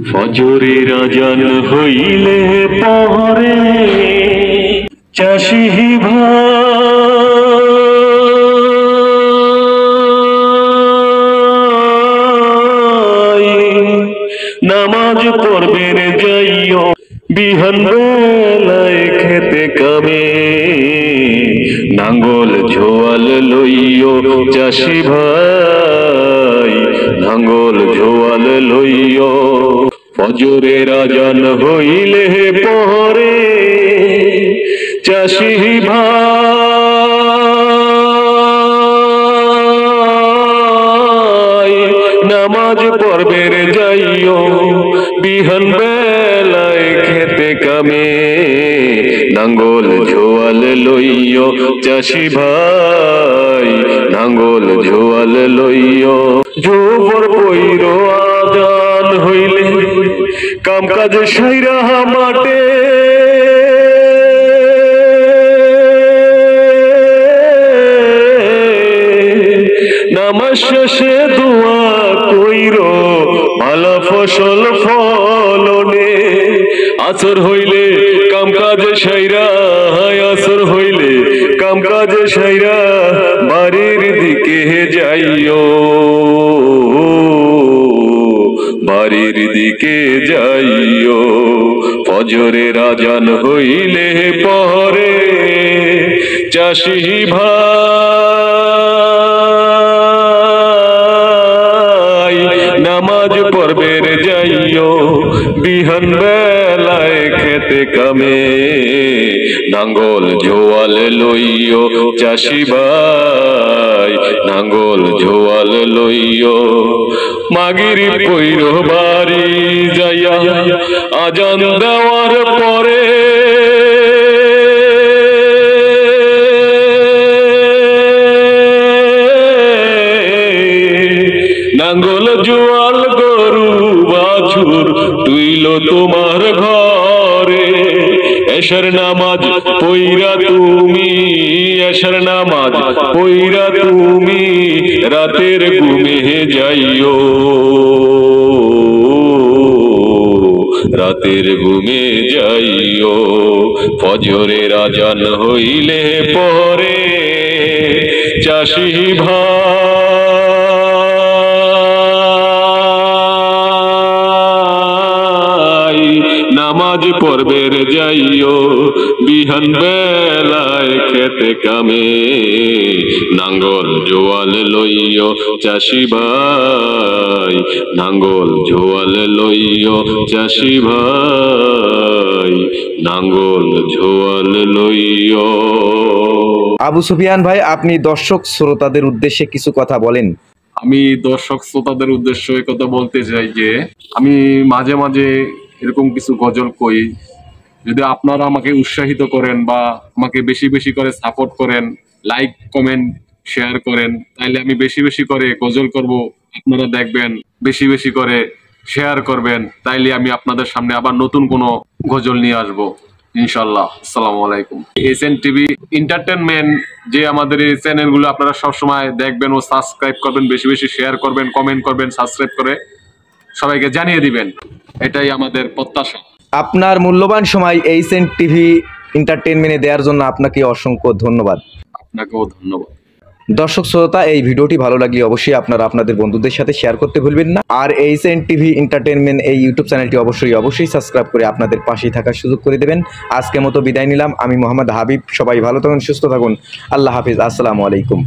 ফজরের আজান হইলে পরে চাষি ভাই নামাজ পড়বেন যাইও বিহান বেলায় খেতে কামে নাঙ্গল ঝোয়াল লইও চাষি ভাই নাঙ্গল ঝোয়াল লইও ফজরের আজান হইলে পরে চাষি ভাই নামাজ পড়বেন যাইও বিহান বেলায় খেতে কামে নাঙ্গল ঝোয়াল লইও চাষি ভাই নাঙ্গল ঝোয়াল লইও জোবর পইরো আজান হইলে কাম কাজ সাইরা মাঠে নামাজ শেষে দোয়া কইরো ভালো ফসল ফলনে আসর হইলে কাম কাজে সাইরা আসর হইলে কাম কাজে সাইরা বাড়ির দিকে যাইও বাড়ির দিকে যাইও ফজরের আজান হইলে পরে চাষি ভাই নামাজ পড়বেন যাইও বিহান বেলায় খেতে কামে নাঙ্গল ঝোয়াল লইও চাষি ভাই নাঙ্গল ঝোয়াল লইও মাগিরি পইরো বাড়ি যাইয়া আজান দেওয়ার পরে নাঙ্গল জোয়াল গরু বাছুর তুইল তোমার ঘরে এশার নামাজ পইরা তুমি এশার নামাজ পইরা তুমি রাতের ঘুমে যাইও রাতের ঘুমে যাইও ফজরের আজান হইলে পরে চাষি ভাই নামাজ পড়বেন যাইও বিহান বেলায় খেতে কামে নাঙ্গল জোয়াল লইও চাষি ভাই নাঙ্গল জোয়াল লইও চাষি ভাই নাঙ্গল জোয়াল লইও। আবু সুফিয়ান ভাই, আপনি দর্শক শ্রোতাদের উদ্দেশ্যে কিছু কথা বলেন। আমি দর্শক শ্রোতাদের উদ্দেশ্যে কথা বলতে চাই যে আমি মাঝে মাঝে এরকম কিছু গজল কই, যদি আপনারা আমাকে উৎসাহিত করেন বা আমাকে বেশি বেশি করে সাপোর্ট করেন, লাইক কমেন্ট শেয়ার করেন, তাহলে আমি বেশি বেশি করে গজল করব। আপনারা দেখবেন বেশি বেশি করে শেয়ার করবেন, তাইলে আমি আপনাদের সামনে আবার নতুন কোনো গজল নিয়ে আসবো ইনশাল্লাহ। আসসালামু আলাইকুম। এসএন টিভি এন্টারটেনমেন্ট যে আমাদের এই চ্যানেলগুলো আপনারা সবসময় দেখবেন ও সাবস্ক্রাইব করবেন, বেশি বেশি শেয়ার করবেন, কমেন্ট করবেন, সাবস্ক্রাইব করে সবাইকে জানিয়ে দিবেন, এটাই আমাদের প্রত্যাশা। আপনার মূল্যবান সময় এসএন টিভি এন্টারটেনমেন্টে দেওয়ার জন্য আপনাকে অসংখ্য ধন্যবাদ। আপনাকেও ধন্যবাদ। দর্শক শ্রোতা, এই ভিডিওটি ভালো লাগলে অবশ্যই আপনারা আপনাদের বন্ধুদের সাথে শেয়ার করতে ভুলবেন না। আর এসএন টিভি এন্টারটেনমেন্ট এই ইউটিউব চ্যানেলটি অবশ্যই সাবস্ক্রাইব করে আপনাদের পাশেই থাকার সুযোগ করে দেবেন। আজকের মতো বিদায় নিলাম। আমি মোহাম্মদ হাবিব। সবাই ভালো থাকুন, সুস্থ থাকুন। আল্লাহ হাফিজ। আসসালামু আলাইকুম।